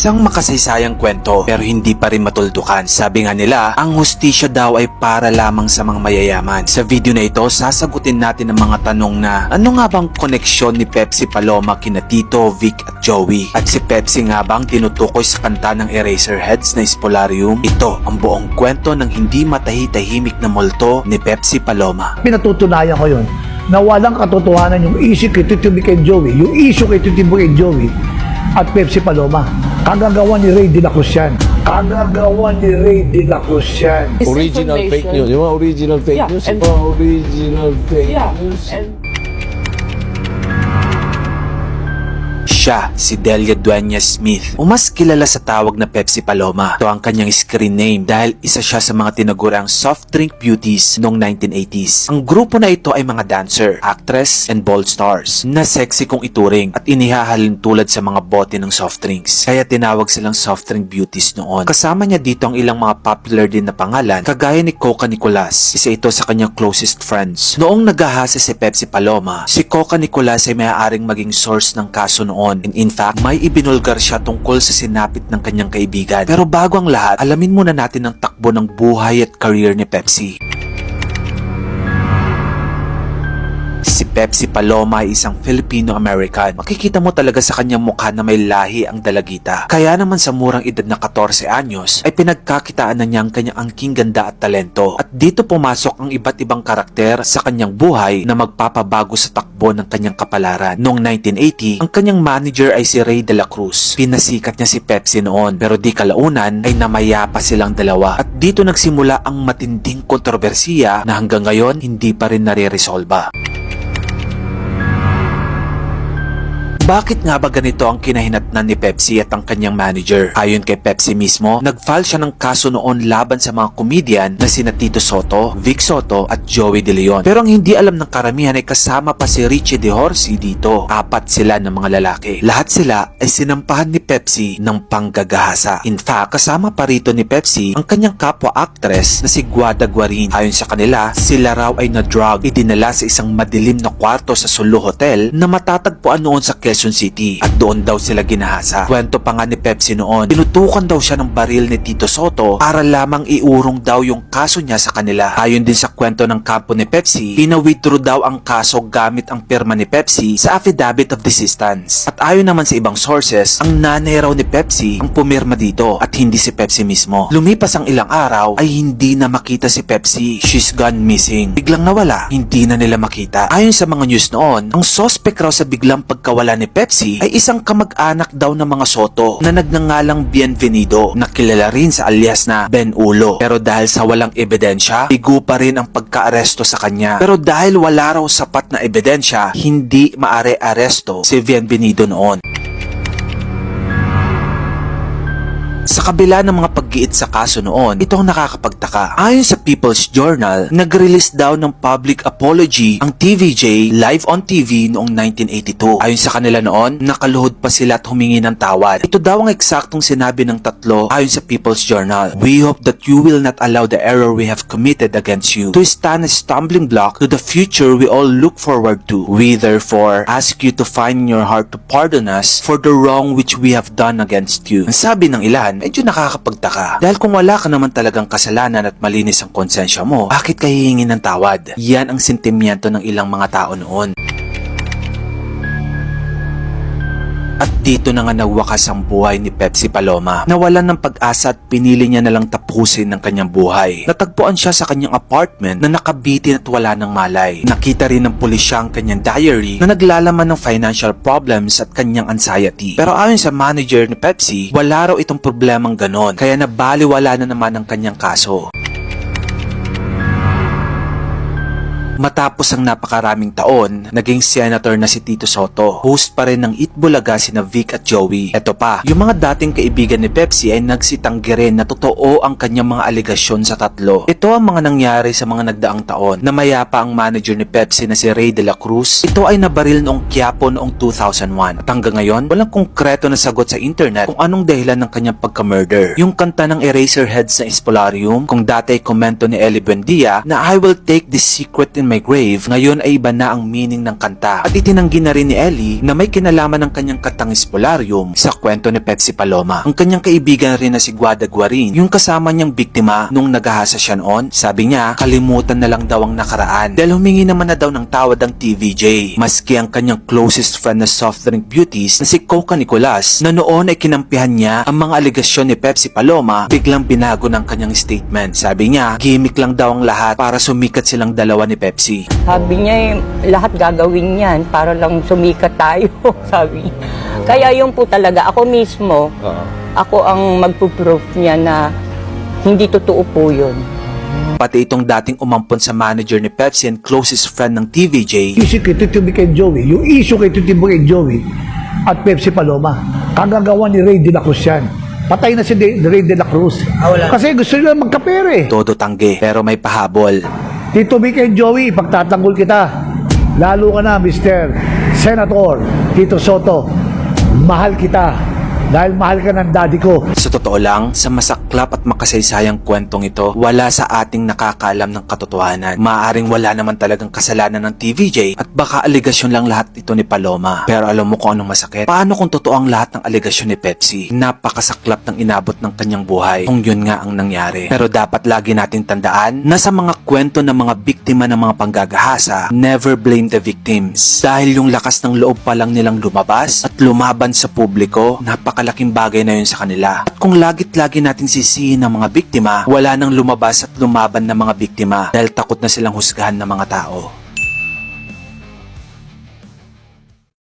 Isang makasaysayang kwento pero hindi pa rin matuldukan. Sabi nga nila, ang hustisya daw ay para lamang sa mga mayayaman. Sa video na ito, sasagutin natin ang mga tanong na ano nga bang koneksyon ni Pepsi Paloma kina Tito, Vic at Joey? At si Pepsi nga bang tinutukoy sa kanta ng Eraserheads na Spolarium? Ito ang buong kwento ng hindi matahi-tahimik na multo ni Pepsi Paloma. Pinatutunayan ko yun na walang katotohanan yung issue kay Tito Vic and Joey, yung issue kay Tito Vic and Joey at Pepsi Paloma. Kagagawa ni Ray de la Cruz yan. Kagagawa ni Ray de la Cruz yan. Original fake news. Yung mga original fake news. and- Original fake Yeah, news. and Siya, si Delia Dueñas Smith, o mas kilala sa tawag na Pepsi Paloma. Ito ang kanyang screen name dahil isa siya sa mga tinagurang soft drink beauties noong 1980s. Ang grupo na ito ay mga dancer, actress, and bold stars na sexy kung ituring at inihahalin tulad sa mga bote ng soft drinks. Kaya tinawag silang soft drink beauties noon. Kasama niya dito ang ilang mga popular din na pangalan kagaya ni Coca Nicolas. Isa ito sa kanyang closest friends. Noong naghahasa si Pepsi Paloma, si Coca Nicolas ay maaaring maging source ng kaso noon. And in fact, may ibinulgar siya tungkol sa sinapit ng kanyang kaibigan. Pero bago ang lahat, alamin muna natin ang takbo ng buhay at career ni Pepsi. Si Pepsi Paloma ay isang Filipino-American. Makikita mo talaga sa kanyang mukha na may lahi ang dalagita. Kaya naman sa murang edad na 14 anyos, ay pinagkakitaan na niya ang kanyang angking ganda at talento. At dito pumasok ang iba't ibang karakter sa kanyang buhay na magpapabago sa takbo ng kanyang kapalaran. Noong 1980, ang kanyang manager ay si Ray de la Cruz. Pinasikat niya si Pepsi noon, pero di kalaunan ay namayapa silang dalawa. At dito nagsimula ang matinding kontrobersiya na hanggang ngayon hindi pa rin nare-resolba. Bakit nga ba ganito ang kinahinatnan ni Pepsi at ang kanyang manager? Ayon kay Pepsi mismo, nag-file siya ng kaso noon laban sa mga komedyan na sina Tito Sotto, Vic Sotto at Joey De Leon. Pero ang hindi alam ng karamihan ay kasama pa si Richie De Horsey dito. 4 sila ng mga lalaki. Lahat sila ay sinampahan ni Pepsi ng panggagahasa. In fact, kasama pa rito ni Pepsi ang kanyang kapwa actress na si Guada Guarin. Ayon sa kanila, sila raw ay na-drug, idinala sa isang madilim na kwarto sa Sulu Hotel na matatagpuan noon sa Quezon City at doon daw sila ginahasa. Kwento pa nga ni Pepsi noon, tinutukan daw siya ng baril ni Tito Sotto para lamang iurong daw yung kaso niya sa kanila. Ayon din sa kwento ng kampo ni Pepsi, pina-withdraw daw ang kaso gamit ang pirma ni Pepsi sa affidavit of desistance. At ayon naman sa ibang sources, ang nanay raw ni Pepsi ang pumirma dito at hindi si Pepsi mismo. Lumipas ang ilang araw ay hindi na makita si Pepsi. She's gone missing. Biglang nawala, hindi na nila makita. Ayon sa mga news noon, ang suspect raw sa biglang pagkawala ni Pepsi ay isang kamag-anak daw ng mga Sotto na nagngangalang Bienvenido na kilala rin sa alias na Ben Ulo. Pero dahil sa walang ebidensya, bigo pa rin ang pagka-aresto sa kanya. Pero dahil wala raw sapat na ebidensya, hindi maare-aresto si Bienvenido noon. Sa kabila ng mga paggiit sa kaso noon, ito ang nakakapagtaka. Ayon sa People's Journal, nag-release daw ng public apology ang TVJ live on TV noong 1982. Ayon sa kanila noon, nakaluhod pa sila at humingi ng tawad. Ito daw ang eksaktong sinabi ng tatlo ayon sa People's Journal. We hope that you will not allow the error we have committed against you to stand a stumbling block to the future we all look forward to. We therefore ask you to find in your heart to pardon us for the wrong which we have done against you. Ang sabi ng ilan, medyo nakakapagtaka. Dahil kung wala ka naman talagang kasalanan at malinis ang konsensya mo, bakit ka hihingi ng tawad? Yan ang sentimiento ng ilang mga tao noon. At dito na nga nagwakas ang buhay ni Pepsi Paloma. Nawalan ng pag-asa at pinili niya na lang tapusin ng kanyang buhay. Natagpuan siya sa kanyang apartment na nakabitin at wala ng malay. Nakita rin ng pulisya ang kanyang diary na naglalaman ng financial problems at kanyang anxiety. Pero ayon sa manager ni Pepsi, wala raw itong problemang ganon. Kaya nabaliwala na naman ang kanyang kaso. Matapos ang napakaraming taon, naging senator na si Tito Sotto. Host pa rin ng Eat Bulaga sina Vic at Joey. Eto pa, yung mga dating kaibigan ni Pepsi ay nagsitanggi rin na totoo ang kanyang mga aligasyon sa tatlo. Ito ang mga nangyari sa mga nagdaang taon. Namayapa ang manager ni Pepsi na si Ray de la Cruz. Ito ay nabaril noong Quiapo noong 2001. At hanggang ngayon, walang konkreto na sagot sa internet kung anong dahilan ng kanyang pagka-murder. Yung kanta ng Eraserheads na Spolarium, kung dati ay komento ni Ellie Buendia na I will take this secret in My Grave, ngayon ay iba na ang meaning ng kanta. At itinanggi na rin ni Ellie na may kinalaman ng kanyang kantang Espolarium sa kwento ni Pepsi Paloma. Ang kanyang kaibigan rin na si Guada Guarin, yung kasama niyang biktima nung naghahasa siya noon, sabi niya kalimutan na lang daw ang nakaraan dahil humingi naman na daw ng tawad ang TVJ. Maski ang kanyang closest friend na soft drink beauties na si Coca Nicolas na noon ay kinampihan niya ang mga aligasyon ni Pepsi Paloma, biglang binago ng kanyang statement. Sabi niya gimmick lang daw ang lahat para sumikat silang dalawa ni Pepsi. Sabi niya, lahat gagawin yan para lang sumikat tayo, sabi niya. Kaya yun po talaga, ako mismo, ako ang magpo-proof niya na hindi totoo po yun. Pati itong dating umampon sa manager ni Pepsi and closest friend ng TVJ, Issue kay Tito Vic and Joey, yung issue kay Tito Vic and Joey at Pepsi Paloma, kagagawa ni Ray de la Cruz yan. Patay na si Ray de la Cruz. Kasi gusto nila magkapere. todo tanggi pero may pahabol. Tito Vic and Joey, pagtatanggol kita. Lalo ka na, Mr. Senator Tito Soto. Mahal kita. Dahil mahal ka ng daddy ko. Sa totoo lang, sa masaklap at makasaysayang kwentong ito, wala sa ating nakakaalam ng katotohanan. Maaaring wala naman talagang kasalanan ng TVJ at baka aligasyon lang lahat ito ni Paloma. Pero alam mo kung anong masakit? Paano kung totoo ang lahat ng aligasyon ni Pepsi? Napakasaklap ng inabot ng kanyang buhay kung yun nga ang nangyari. Pero dapat lagi nating tandaan na sa mga kwento ng mga biktima ng mga panggagahasa, never blame the victims. Dahil yung lakas ng loob pa lang nilang lumabas at lumaban sa publiko, napakalaking bagay na yun sa kanila. At kung lagit-lagi natin sisihin ng mga biktima, wala nang lumabas at lumaban ng mga biktima dahil takot na silang husgahan ng mga tao.